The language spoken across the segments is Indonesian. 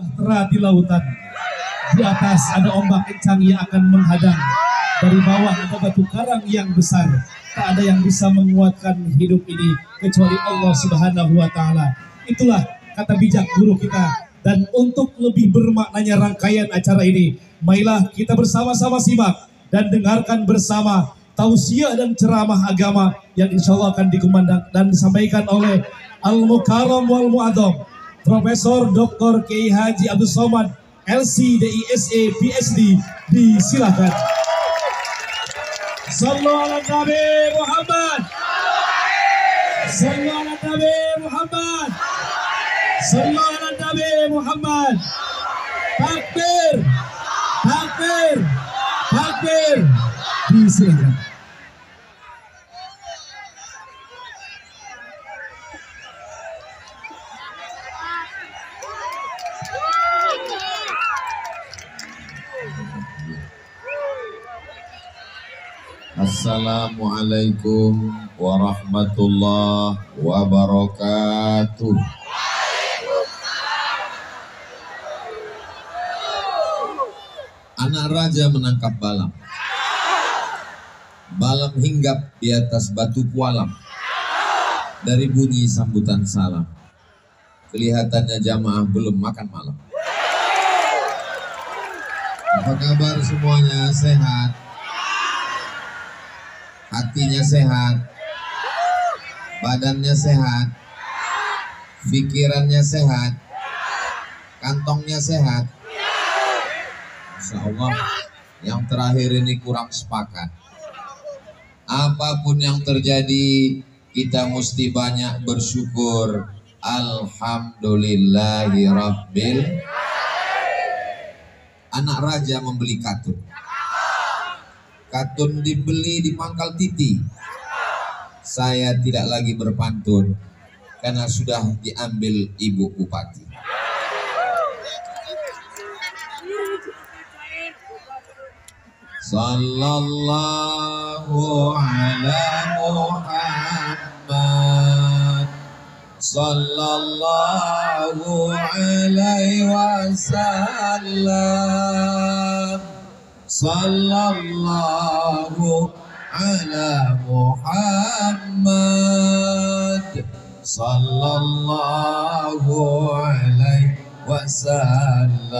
Bahtera di lautan. Di atas ada ombak kencang yang akan menghadang. Dari bawah ada batu karang yang besar. Tak ada yang bisa menguatkan hidup ini kecuali Allah Subhanahu wa Ta'ala. Itulah kata bijak guru kita. Dan untuk lebih bermaknanya rangkaian acara ini, marilah kita bersama-sama simak dan dengarkan bersama tausiah dan ceramah agama yang insya Allah akan dikumandang dan disampaikan oleh Al-Mukarram wal Mu'adzam Profesor Dr. Kiai Haji Abdul Somad LC.DISA PhD. Disilakan. Sallu ala Nabi Muhammad. Sallu ala Nabi Muhammad. Sallu ala Nabi Muhammad. Takbir. Takbir. Takbir. Disilakan. Assalamualaikum warahmatullahi wabarakatuh. Anak raja menangkap balam. Balam hinggap di atas batu kualam. Dari bunyi sambutan salam, kelihatannya jamaah belum makan malam. Apa kabar semuanya? Sehat? Hatinya sehat, badannya sehat, pikirannya sehat, kantongnya sehat. Insya Allah yang terakhir ini kurang sepakat. Apapun yang terjadi, kita mesti banyak bersyukur. Alhamdulillahirabbil. Anak raja membeli katun. Katun dibeli di pangkal titi. Saya tidak lagi berpantun karena sudah diambil ibu bupati. Sallallahu ala Muhammad. Sallallahu alaihi wasallam. Sallallahu ala Muhammad. Sallallahu alaihi wasallam.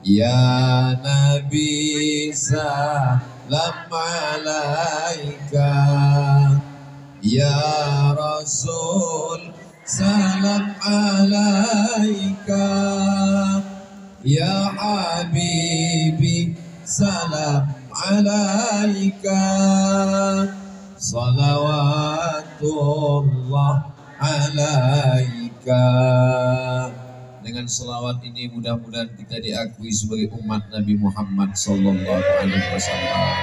Ya Nabi salam alaika. Ya Rasul salam alaika. Ya Habibi salam alaika. Salawatullah alaika. Dengan selawat ini mudah-mudahan kita diakui sebagai umat Nabi Muhammad sallallahu alaihi wasallam.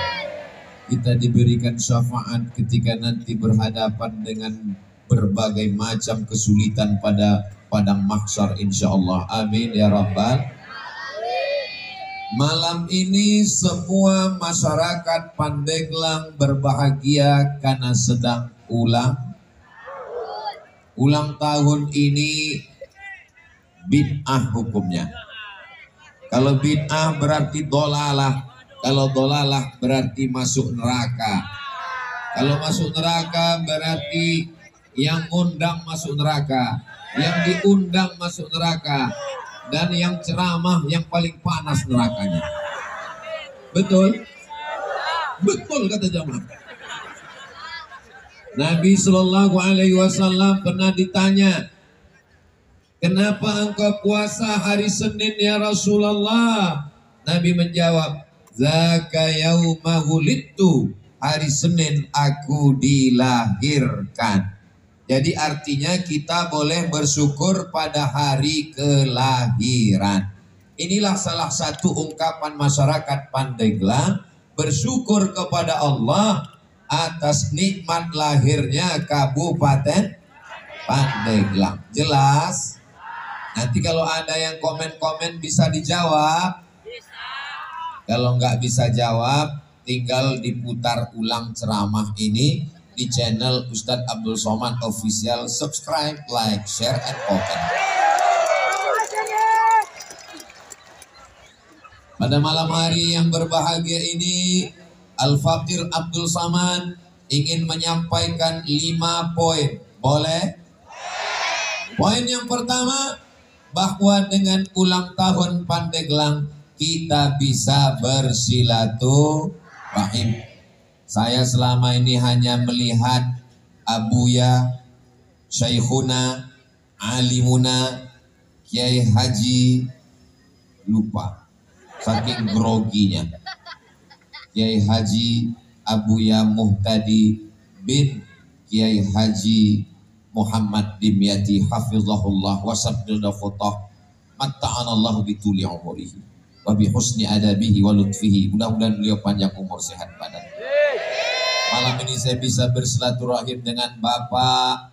Kita diberikan syafaat ketika nanti berhadapan dengan berbagai macam kesulitan pada padang mahsyar insyaallah. Amin ya rabbal. Malam ini semua masyarakat Pandeglang berbahagia karena sedang ulang tahun ini. Bid'ah hukumnya. Kalau bid'ah berarti dolalah. Kalau dolalah berarti masuk neraka. Kalau masuk neraka berarti yang undang masuk neraka, yang diundang masuk neraka, dan yang ceramah yang paling panas nerakanya. Betul? Betul kata jamaah. Nabi Shallallahu Alaihi Wasallam pernah ditanya, kenapa engkau puasa hari Senin ya Rasulullah? Nabi menjawab, zaka yauma wulidtu, hari Senin aku dilahirkan. Jadi artinya kita boleh bersyukur pada hari kelahiran. Inilah salah satu ungkapan masyarakat Pandeglang bersyukur kepada Allah atas nikmat lahirnya Kabupaten Pandeglang. Jelas? Nanti kalau ada yang komen-komen bisa dijawab. Kalau nggak bisa jawab, tinggal diputar ulang ceramah ini di channel Ustadz Abdul Somad Official. Subscribe, like, share, and comment. Pada malam hari yang berbahagia ini, Al-Faqir Abdul Samad ingin menyampaikan 5 poin. Boleh? Poin yang pertama, bahwa dengan ulang tahun Pandeglang kita bisa bersilaturahim. Saya selama ini hanya melihat Abuya, Syekhuna, Alimuna, Kiai Haji, lupa saking groginya, Kiai Haji Abuya Muhtadi bin Kiai Haji Muhammad Dimyati hafizahullah wa sabdul khutah matta'anallahu bituli umurihi wa bi husni adabihi wa lutfihi. Mudah-mudahan beliau panjang umur, sehat badan. Malam ini saya bisa bersilaturahim dengan Bapak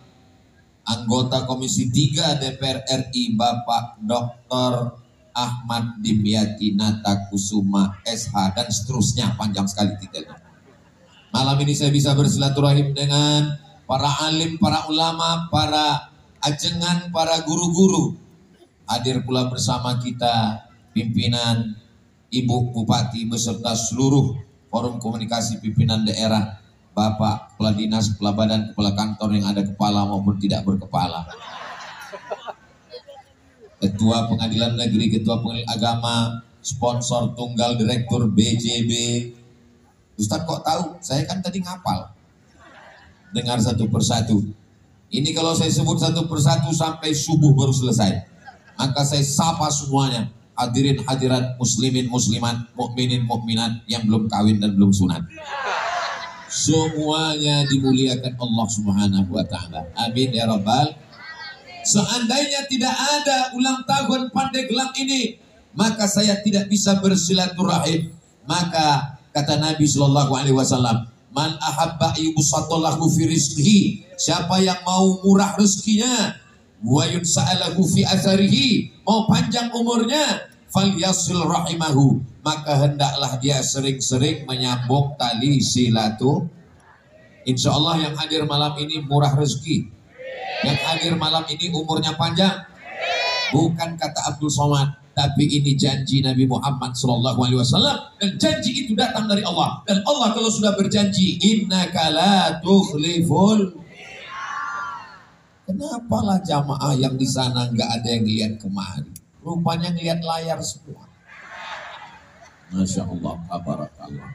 anggota Komisi 3 DPR RI, Bapak Dr. Ahmad Dimyati Natakusuma SH, dan seterusnya, panjang sekali titelnya. Malam ini saya bisa bersilaturahim dengan para alim, para ulama, para ajengan, para guru-guru. Hadir pula bersama kita pimpinan Ibu Bupati beserta seluruh forum komunikasi pimpinan daerah, Bapak Kepala Dinas, Kepala Badan, Kepala Kantor yang ada kepala maupun tidak berkepala, Ketua Pengadilan Negeri, Ketua Pengadilan Agama, sponsor tunggal Direktur BJB. Ustadz kok tahu? Saya kan tadi ngapal. Dengar satu persatu. Ini kalau saya sebut satu persatu sampai subuh baru selesai. Maka saya sapa semuanya. Hadirin hadirat, muslimin muslimat, mukminin mukminat yang belum kawin dan belum sunat. Semuanya dimuliakan Allah Subhanahu wa taala. Amin ya rabbal. Seandainya tidak ada ulang tahun Pandeglang ini, maka saya tidak bisa bersilaturahim. Maka kata Nabi sallallahu alaihi wasallam, man ahabba yubsatallahu fi rizqihi, siapa yang mau murah rezekinya, wa yunsa'alahu fi atharihi, mau panjang umurnya, falyasil rahimahu, maka hendaklah dia sering-sering menyambung tali silaturahim. Insyaallah yang hadir malam ini murah rezeki. Yang hadir malam ini umurnya panjang. Bukan kata Abdul Somad, tapi ini janji Nabi Muhammad SAW, dan janji itu datang dari Allah. Dan Allah kalau sudah berjanji, innaka la tukhliful. Kenapalah jamaah yang di sana nggak ada yang lihat kemari? Rupanya ngelihat layar semua. Masya Allah, tabarakallah.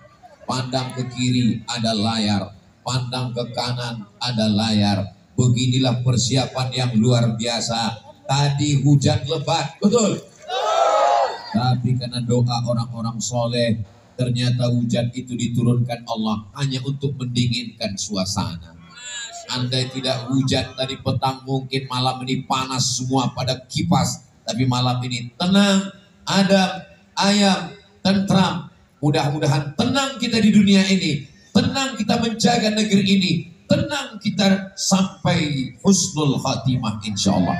Pandang ke kiri ada layar, pandang ke kanan ada layar. Beginilah persiapan yang luar biasa. Tadi hujan lebat, betul? Tapi karena doa orang-orang soleh, ternyata hujan itu diturunkan Allah hanya untuk mendinginkan suasana. Andai tidak hujan tadi petang, mungkin malam ini panas semua pada kipas. Tapi malam ini tenang, adem, ayam, tentram. Mudah-mudahan tenang kita di dunia ini, tenang kita menjaga negeri ini, tenang kita sampai husnul khatimah insyaallah.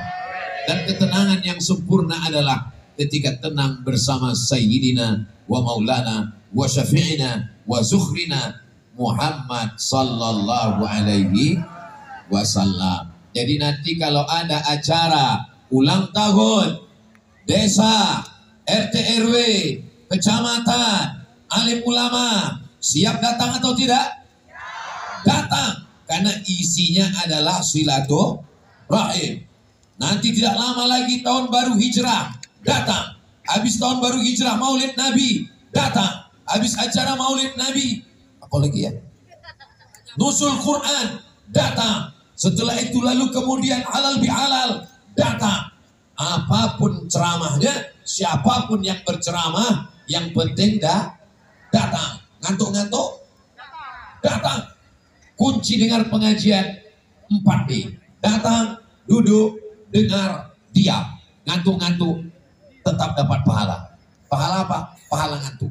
Dan ketenangan yang sempurna adalah ketika tenang bersama Sayyidina wa Maulana wa Syafi'ina wa Zukhrina Muhammad sallallahu alaihi wasallam. Jadi nanti kalau ada acara ulang tahun desa, RT RW, kecamatan, alim ulama, siap datang atau tidak? Datang, karena isinya adalah silaturahim. Nanti tidak lama lagi tahun baru hijrah, datang. Habis tahun baru hijrah Maulid Nabi, datang. Habis acara Maulid Nabi, apalagi ya? Nusul Quran, datang. Setelah itu lalu kemudian halal bihalal, datang. Apapun ceramahnya, siapapun yang berceramah, yang penting datang. Ngantuk-ngantuk, datang. Kunci dengar pengajian 4D. Datang, duduk, dengar, diam. Ngantuk-ngantuk, tetap dapat pahala. Pahala apa? Pahala ngantuk.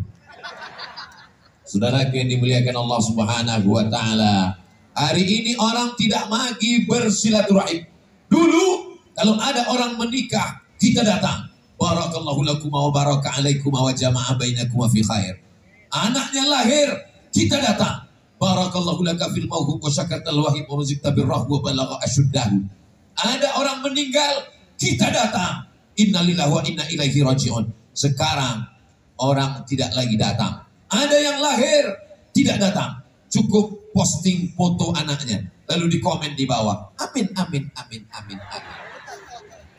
Saudara yang dimuliakan Allah Subhanahu wa taala, hari ini orang tidak lagi bersilaturahim. Dulu kalau ada orang menikah, kita datang. Barakallahu lakum wa baraka alaikum wa jama'a bainakum fi khair. Anaknya lahir, kita datang. Barakallahu laka fil mawhub wa syakartal wahib wa ruzqta birrahmu wa balagha asyuddahu. Ada orang meninggal, kita datang. Innalillahi wa inna ilaihi raji'un. Sekarang orang tidak lagi datang. Ada yang lahir tidak datang, cukup posting foto anaknya, lalu dikomen di bawah, amin, amin, amin, amin, amin.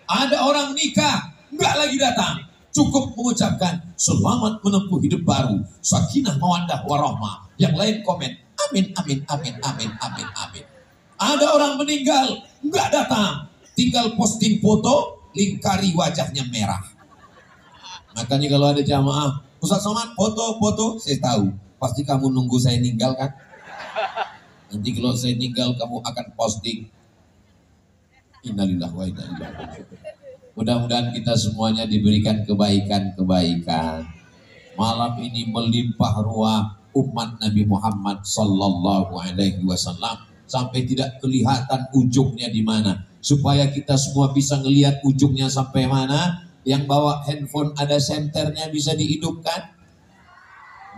Ada orang nikah, nggak lagi datang, cukup mengucapkan selamat menempuh hidup baru, sakinah mawaddah warahmah. Yang lain komen, amin, amin, amin, amin, amin, amin. Ada orang meninggal, nggak datang, tinggal posting foto, lingkari wajahnya merah. Makanya kalau ada jamaah, Ustaz Somad foto-foto, saya tahu, pasti kamu nunggu saya meninggal kan? Nanti kalau saya meninggal kamu akan posting. Innalillahi wa inna ilaihi raji'un. Mudah-mudahan kita semuanya diberikan kebaikan-kebaikan. Malam ini melimpah ruah umat Nabi Muhammad sallallahu alaihi wasallam sampai tidak kelihatan ujungnya di mana. Supaya kita semua bisa ngelihat ujungnya sampai mana. Yang bawa handphone ada senternya bisa dihidupkan.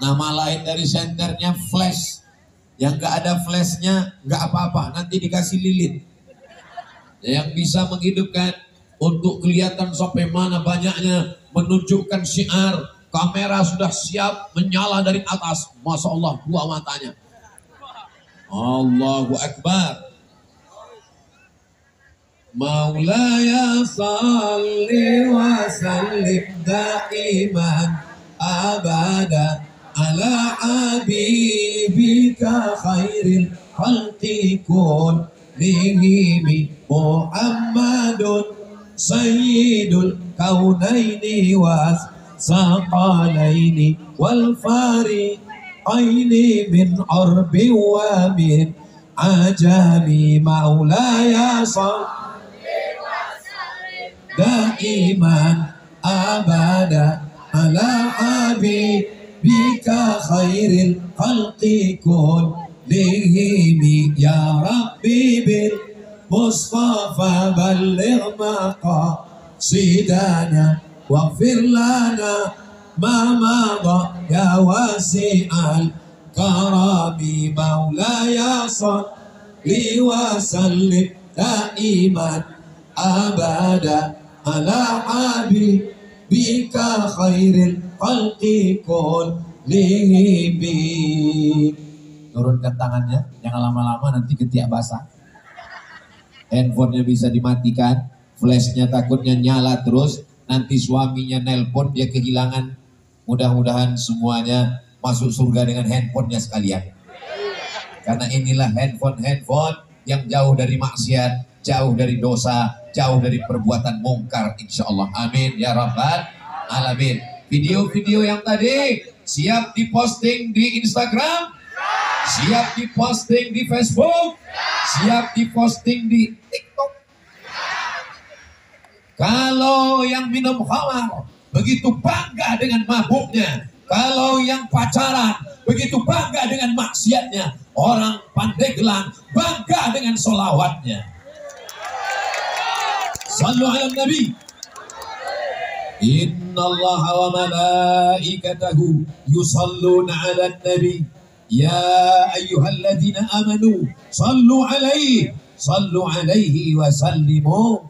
Nama lain dari senternya flash. Yang gak ada flashnya gak apa-apa, nanti dikasih lilin. Yang bisa menghidupkan untuk kelihatan sampai mana banyaknya, menunjukkan syiar, kamera sudah siap menyala dari atas. Masya Allah, dua matanya. Allahu Akbar. Maulaya salli wa sallim daiman abada ala habibika khairil khalqi kullihim Muhammadun sayyidul kaunaini was saqalaini wal fariqaini min arbi wa min ajami maulaya salli daiman abada ala habibika khairil khalqi kullihim ya rabbi bil mustafa balligh maqasidana waghfir lana ma madha ya wasi'al karami maulaya salli wa sallim daiman abada ala habibika khairil khalqi kullihim. Turunkan tangannya, jangan lama-lama nanti ketiak basah. Handphonenya bisa dimatikan, flashnya takutnya nyala terus, nanti suaminya nelpon dia kehilangan. Mudah-mudahan semuanya masuk surga dengan handphonenya sekalian. Karena inilah handphone yang jauh dari maksiat, jauh dari dosa, jauh dari perbuatan mungkar, insya Allah. Amin ya rabbal alamin. Video-video yang tadi siap diposting di Instagram, siap diposting di Facebook, siap diposting di TikTok. Kalau yang minum khamar begitu bangga dengan mabuknya, kalau yang pacaran begitu bangga dengan maksiatnya, orang Pandeglang bangga dengan solawatnya. Sallu ala Nabi. Inna Allah wa malaikatahu yusalluna ala Nabi. Ya ayyuhalladzina amanu sallu alaihi wa sallimu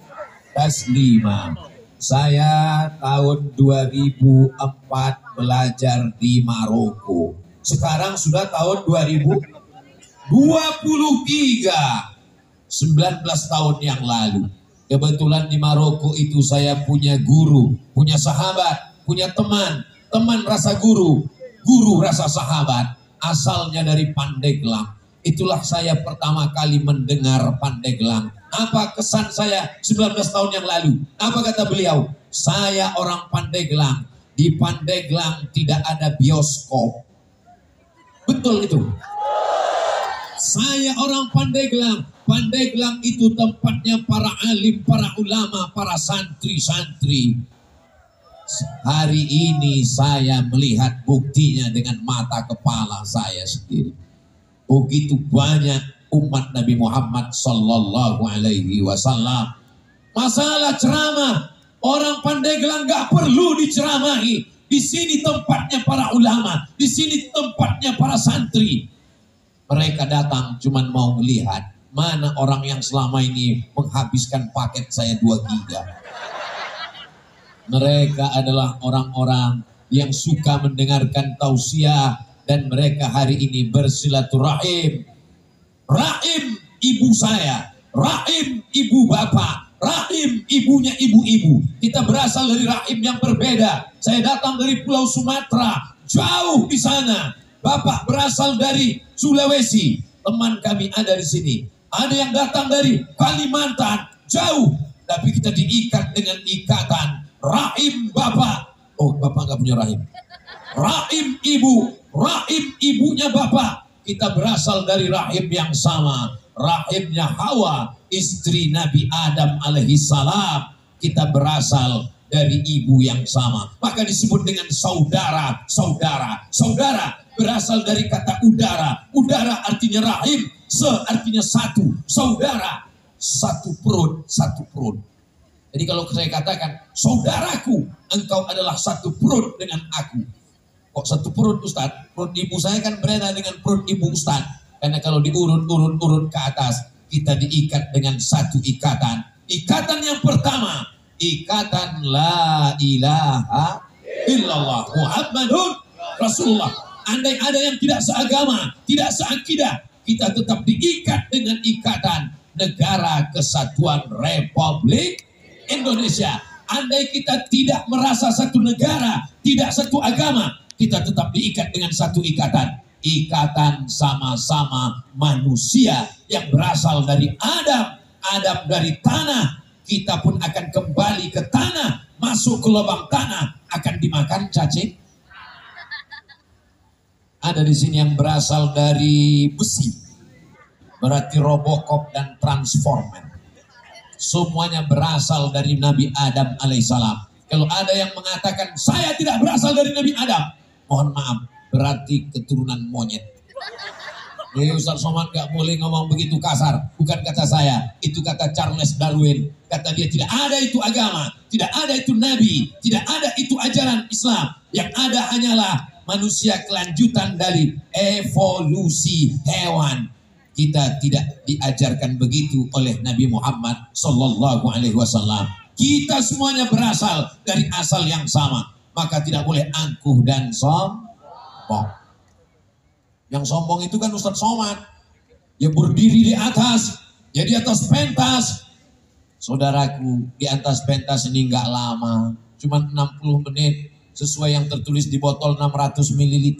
taslima. Saya tahun 2004 belajar di Maroko. Sekarang sudah tahun 2023. 19 tahun yang lalu. Kebetulan di Maroko itu saya punya guru, punya sahabat, punya teman rasa guru, guru rasa sahabat, asalnya dari Pandeglang. Itulah saya pertama kali mendengar Pandeglang. Apa kesan saya 19 tahun yang lalu? Apa kata beliau? Saya orang Pandeglang. Di Pandeglang tidak ada bioskop. Betul itu. Saya orang Pandeglang. Pandeglang itu tempatnya para alim, para ulama, para santri-santri. Hari ini saya melihat buktinya dengan mata kepala saya sendiri. Begitu banyak umat Nabi Muhammad sallallahu alaihi wasallam. Masalah ceramah, orang Pandeglang nggak perlu diceramahi. Di sini tempatnya para ulama, di sini tempatnya para santri. Mereka datang cuman mau melihat mana orang yang selama ini menghabiskan paket saya 2 giga. Mereka adalah orang-orang yang suka mendengarkan tausiah dan mereka hari ini bersilaturahim. Rahim ibu saya, rahim ibu bapak, rahim ibunya ibu-ibu. Kita berasal dari rahim yang berbeda. Saya datang dari Pulau Sumatera, jauh di sana. Bapak berasal dari Sulawesi, teman kami ada di sini. Ada yang datang dari Kalimantan, jauh. Tapi kita diikat dengan ikatan rahim bapak. Oh, bapak nggak punya rahim. Rahim ibu, rahim ibunya bapak. Kita berasal dari rahim yang sama. Rahimnya Hawa, istri Nabi Adam alaihissalam. Kita berasal dari ibu yang sama. Maka disebut dengan saudara, saudara. Saudara berasal dari kata udara. Udara artinya rahim. Artinya satu. Saudara. Satu perut, satu perut. Jadi kalau saya katakan, saudaraku, engkau adalah satu perut dengan aku. Kok satu perut Ustadz? Perut ibu saya kan berbeda dengan perut ibu Ustadz. Karena kalau diurut-urut ke atas, kita diikat dengan satu ikatan. Ikatan yang pertama, ikatan la ilaha illallah Muhammadun Rasulullah. Andai ada yang tidak seagama, tidak seakidah, kita tetap diikat dengan ikatan Negara Kesatuan Republik Indonesia. Andai kita tidak merasa satu negara, tidak satu agama, kita tetap diikat dengan satu ikatan. Ikatan sama-sama manusia yang berasal dari Adam. Adam dari tanah. Kita pun akan kembali ke tanah. Masuk ke lubang tanah. Akan dimakan cacing. Ada di sini yang berasal dari besi. Berarti Robocop dan Transformer. Semuanya berasal dari Nabi Adam alaihissalam. Kalau ada yang mengatakan saya tidak berasal dari Nabi Adam, mohon maaf, berarti keturunan monyet. Jadi Ustaz Somad gak boleh ngomong begitu kasar. Bukan kata saya, itu kata Charles Darwin. Kata dia tidak ada itu agama, tidak ada itu nabi, tidak ada itu ajaran Islam. Yang ada hanyalah manusia kelanjutan dari evolusi hewan. Kita tidak diajarkan begitu oleh Nabi Muhammad Sallallahu Alaihi Wasallam. Kita semuanya berasal dari asal yang sama. Maka tidak boleh angkuh dan sombong. Yang sombong itu kan Ustadz Somad. Dia berdiri di atas. Ya di atas pentas. Saudaraku, di atas pentas ini nggak lama. Cuma 60 menit. Sesuai yang tertulis di botol 600 ml.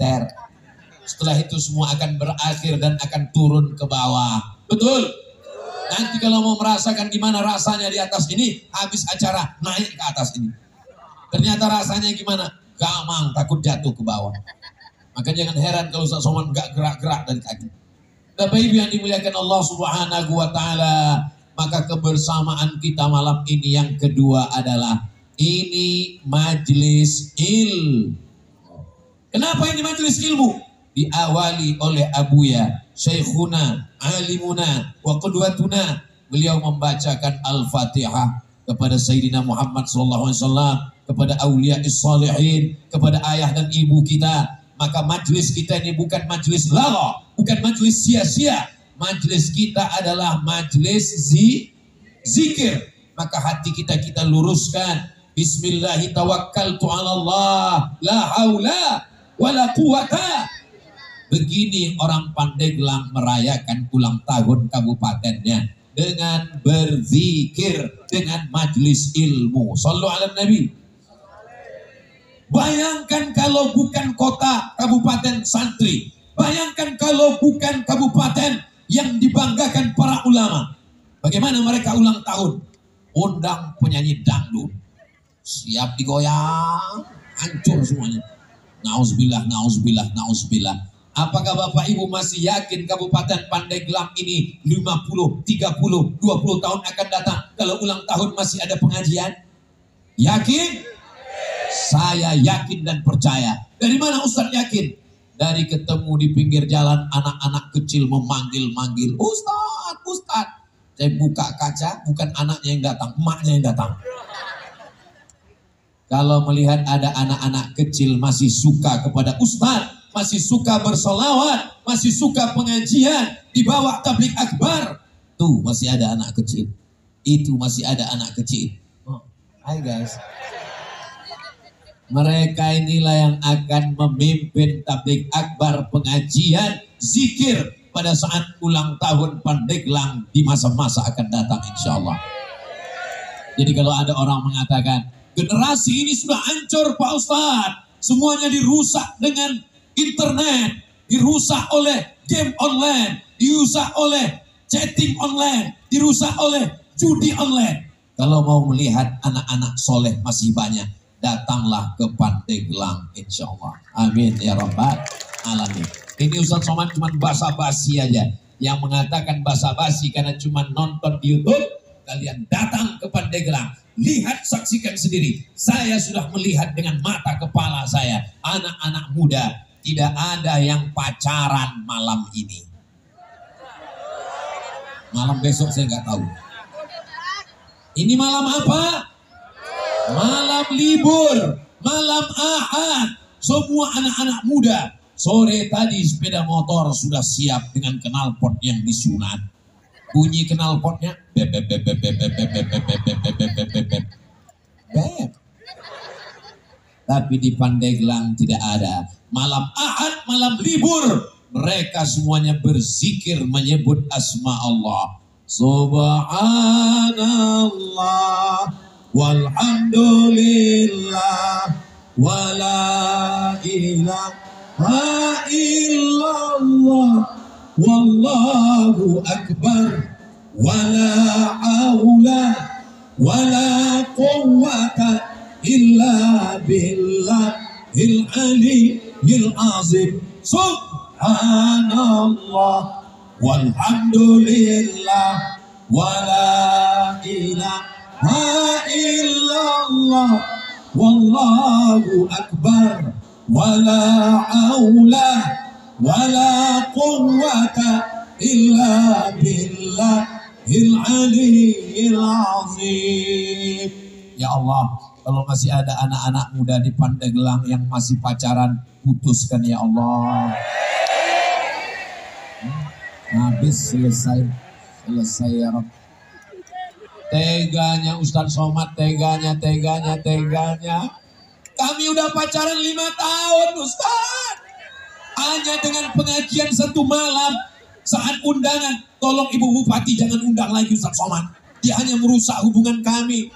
Setelah itu semua akan berakhir dan akan turun ke bawah. Betul? Nanti kalau mau merasakan gimana rasanya di atas ini, habis acara naik ke atas ini. Ternyata rasanya gimana? Gamang, takut jatuh ke bawah. Maka jangan heran kalau Ustaz Somad gak gerak-gerak dari tadi. Bapak Ibu yang dimuliakan Allah Subhanahu wa Ta'ala, maka kebersamaan kita malam ini yang kedua adalah ini majelis ilmu. Kenapa ini majelis ilmu? Diawali oleh Abuya, Syekhuna, Alimuna, wa Qudwatuna. Beliau membacakan Al-Fatihah kepada Sayyidina Muhammad SAW, kepada awliya salihin, kepada ayah dan ibu kita. Maka majlis kita ini bukan majlis lagha, bukan majlis sia-sia. Majlis kita adalah majlis zikir. Maka hati kita luruskan. Bismillahi tawakkaltu ala Allah, la haula wa la quwata. Begini orang Pandeglang merayakan ulang tahun kabupatennya dengan berzikir, dengan majlis ilmu. Sallu ala Nabi. Bayangkan kalau bukan kota kabupaten santri. Bayangkan kalau bukan kabupaten yang dibanggakan para ulama. Bagaimana mereka ulang tahun? Undang penyanyi dangdut. Siap digoyang. Hancur semuanya. Nauzubillah, nauzubillah, nauzubillah. Apakah Bapak Ibu masih yakin Kabupaten Pandeglang ini 50, 30, 20 tahun akan datang kalau ulang tahun masih ada pengajian? Yakin? Saya yakin dan percaya. Dari mana Ustadz yakin? Dari ketemu di pinggir jalan anak-anak kecil memanggil-manggil, Ustadz, Ustadz. Saya buka kaca, bukan anaknya yang datang, emaknya yang datang. Kalau melihat ada anak-anak kecil masih suka kepada Ustadz, masih suka bersolawat, masih suka pengajian, dibawa tablik akbar, tuh masih ada anak kecil. Itu masih ada anak kecil. Oh, hai guys. Mereka inilah yang akan memimpin tabligh akbar, pengajian, zikir pada saat ulang tahun Pandeglang di masa-masa akan datang insya Allah. Jadi kalau ada orang mengatakan generasi ini sudah hancur Pak Ustadz, semuanya dirusak dengan internet, dirusak oleh game online, dirusak oleh chatting online, dirusak oleh judi online. Kalau mau melihat anak-anak soleh masih banyak, datanglah ke Pandeglang insya Allah. Amin ya rabbal alamin. Ini Ustaz Somad cuma basa-basi aja. Yang mengatakan basa-basi karena cuma nonton di YouTube, kalian datang ke Pandeglang, lihat, saksikan sendiri. Saya sudah melihat dengan mata kepala saya, anak-anak muda tidak ada yang pacaran malam ini. Malam besok saya nggak tahu. Ini malam apa? Malam libur, malam Ahad. Semua anak-anak muda sore tadi sepeda motor sudah siap dengan knalpot yang disunat. Bunyi knalpotnya bep bep bep bep bep bep bep bep bep bep bep bep bep bep. Bep. Tapi di Pandeglang tidak ada. Malam Ahad, malam libur, mereka semuanya berzikir menyebut asma Allah. Subhanallah walhamdulillah wala ilaha illallah wallahu akbar wala haula wala quwwata illa billahil aliyyil azim. Subhanallah walhamdulillah wala ilaha illallah wallahu akbar wala haula wala quwwata illa billahil aliyyil azim. Ya Allah, kalau masih ada anak-anak muda di Pandeglang yang masih pacaran, putuskan ya Allah. Habis, selesai ya Rabb. Teganya Ustaz Somad, teganya. Kami udah pacaran 5 tahun Ustaz. Hanya dengan pengajian 1 malam saat undangan. Tolong Ibu Bupati jangan undang lagi Ustaz Somad. Dia hanya merusak hubungan kami.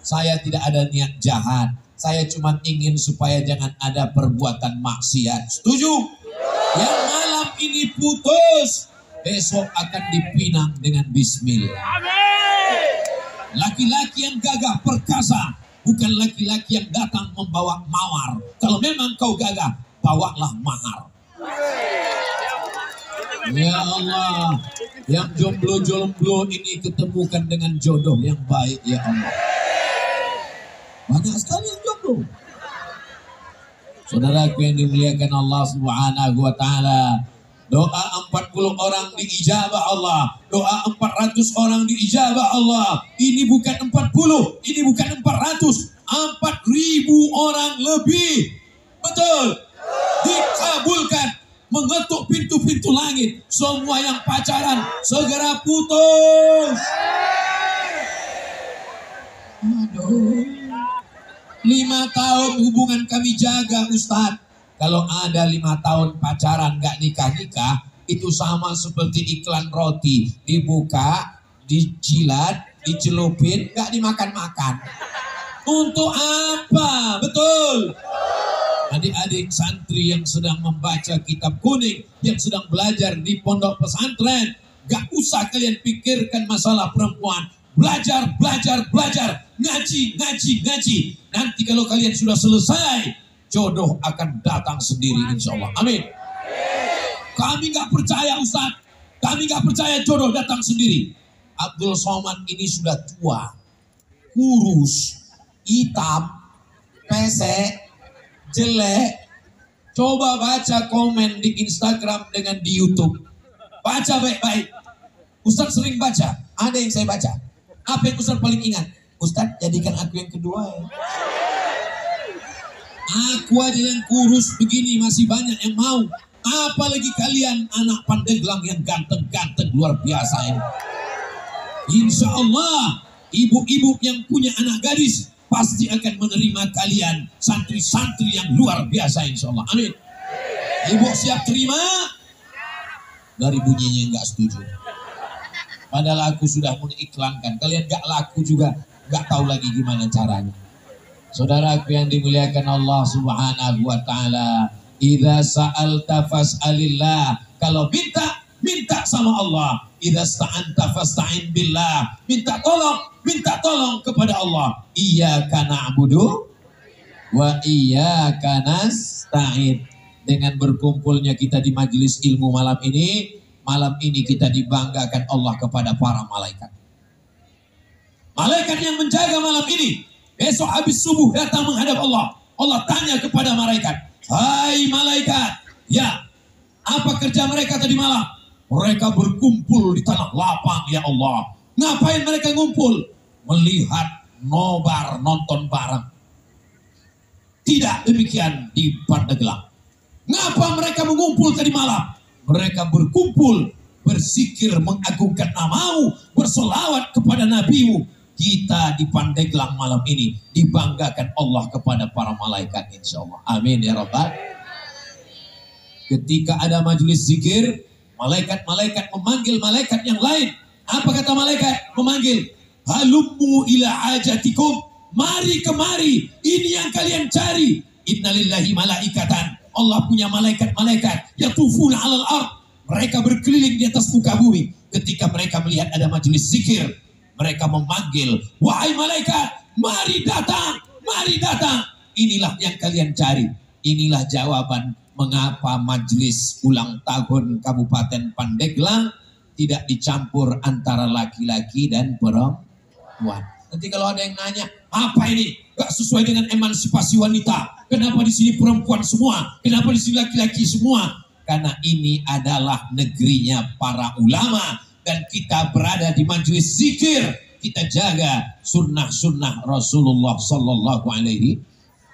Saya tidak ada niat jahat. Saya cuma ingin supaya jangan ada perbuatan maksiat. Setuju? Yang malam ini putus, besok akan dipinang dengan bismillah. Laki-laki yang gagah perkasa, bukan laki-laki yang datang membawa mawar. Kalau memang kau gagah, bawalah mahar. Ya Allah, yang jomblo-jomblo ini ketemukan dengan jodoh yang baik ya Allah. Banyak sekali yang jomblo. Saudaraku yang dimuliakan Allah Subhanahu wa taala, doa 40 orang diijabah Allah, doa 400 orang diijabah Allah. Ini bukan 40, ini bukan 400, 4.000 orang lebih. Betul, dikabulkan, mengetuk pintu-pintu langit. Semua yang pacaran segera putus. Aduh, 5 tahun hubungan kami jaga Ustadz. Kalau ada 5 tahun pacaran gak nikah-nikah, itu sama seperti iklan roti. Dibuka, dijilat, dicelupin, gak dimakan-makan. Untuk apa? Betul. Adik-adik santri yang sedang membaca kitab kuning, yang sedang belajar di pondok pesantren, gak usah kalian pikirkan masalah perempuan. Belajar. Ngaji. Nanti kalau kalian sudah selesai, jodoh akan datang sendiri insya Allah. Amin. Kami gak percaya Ustaz, kami gak percaya jodoh datang sendiri. Abdul Somad ini sudah tua, kurus, hitam, pesek, jelek. Coba baca komen di Instagram dengan di YouTube. Baca baik-baik. Ustaz sering baca, ada yang saya baca. Apa yang Ustaz paling ingat? Ustaz, jadikan aku yang kedua ya. Aku aja yang kurus begini masih banyak yang mau. Apalagi kalian anak Pandeglang yang ganteng-ganteng luar biasa ini. Insya Allah ibu-ibu yang punya anak gadis pasti akan menerima kalian santri-santri yang luar biasa insya Allah. Amin. Ibu siap terima? Dari bunyinya nggak setuju. Padahal aku sudah mengiklankan. Kalian nggak laku juga, nggak tahu lagi gimana caranya. Saudaraku yang dimuliakan Allah Subhanahu wa taala, idza sa'alta fas'alillah. Kalau minta sama Allah. Idza sta'anta fasta'in billah. Minta tolong kepada Allah. Iyyaka na'budu wa iyyaka nasta'in. Dengan berkumpulnya kita di majelis ilmu malam ini kita dibanggakan Allah kepada para malaikat. Malaikat yang menjaga malam ini, besok habis subuh datang menghadap Allah. Allah tanya kepada malaikat, hai malaikat, ya, apa kerja mereka tadi malam? Mereka berkumpul di tanah lapang, ya Allah. Ngapain mereka ngumpul? Melihat nobar, nonton bareng. Tidak demikian di Pandeglang. Ngapa mereka mengumpul tadi malam? Mereka berkumpul, berzikir, mengagungkan namamu, bersolawat kepada nabimu. Kita di Pandeglang malam ini dibanggakan Allah kepada para malaikat insya Allah. Amin ya Rabbal. Ketika ada majelis zikir, malaikat-malaikat memanggil malaikat yang lain. Apa kata malaikat? Memanggil, halummu ila ajatikum. Mari kemari, ini yang kalian cari. Innalillahi malaikatan. Allah punya malaikat-malaikat yang tufuna alal ard. Mereka berkeliling di atas muka bumi. Ketika mereka melihat ada majelis zikir, mereka memanggil, wahai malaikat, mari datang, mari datang. Inilah yang kalian cari. Inilah jawaban mengapa majelis ulang tahun Kabupaten Pandeglang tidak dicampur antara laki-laki dan perempuan. Nanti kalau ada yang nanya, apa ini? Gak sesuai dengan emansipasi wanita. Kenapa di sini perempuan semua? Kenapa di sini laki-laki semua? Karena ini adalah negerinya para ulama dan kita berada di majelis zikir. Kita jaga sunnah-sunnah Rasulullah Sallallahu Alaihi.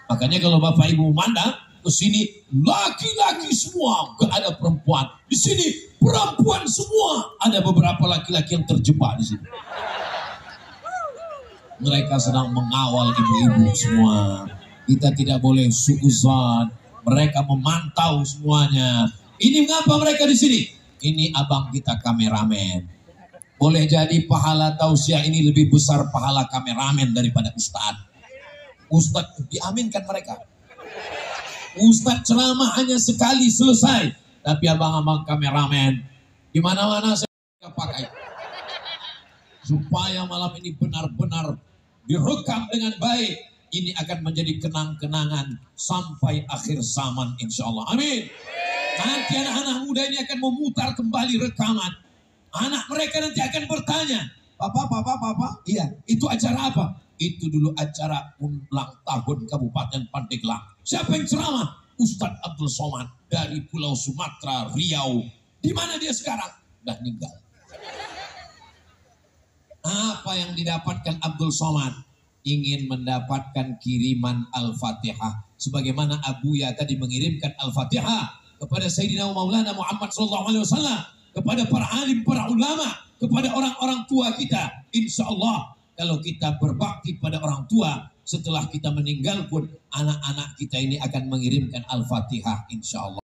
Makanya kalau Bapak Ibu memandang ke sini laki-laki semua, gak ada perempuan. Di sini perempuan semua, ada beberapa laki-laki yang terjebak di sini. Mereka sedang mengawal ibu-ibu semua. Kita tidak boleh suuzon. Mereka memantau semuanya. Ini mengapa mereka di sini? Ini abang kita kameramen. Boleh jadi pahala tausiah ini lebih besar pahala kameramen daripada ustadz. Ustadz diaminkan mereka. Ustadz ceramah hanya sekali selesai. Tapi abang-abang kameramen di mana-mana saya pakai. Supaya malam ini benar-benar direkam dengan baik. Ini akan menjadi kenang-kenangan sampai akhir zaman insya Allah. Amin. Nanti anak-anak muda ini akan memutar kembali rekaman. Anak mereka nanti akan bertanya, Papa, iya, itu acara apa? Itu dulu acara ulang tahun Kabupaten Pandeglang. Siapa yang ceramah? Ustadz Abdul Somad dari Pulau Sumatera, Riau. Di mana dia sekarang? Udah meninggal. Apa yang didapatkan Abdul Somad? Ingin mendapatkan kiriman Al-Fatihah. Sebagaimana Abuya tadi mengirimkan Al-Fatihah kepada Sayyidina Maulana Muhammad SAW. Kepada para alim, para ulama. Kepada orang-orang tua kita. Insya Allah kalau kita berbakti pada orang tua, setelah kita meninggal pun anak-anak kita ini akan mengirimkan Al-Fatihah insya Allah.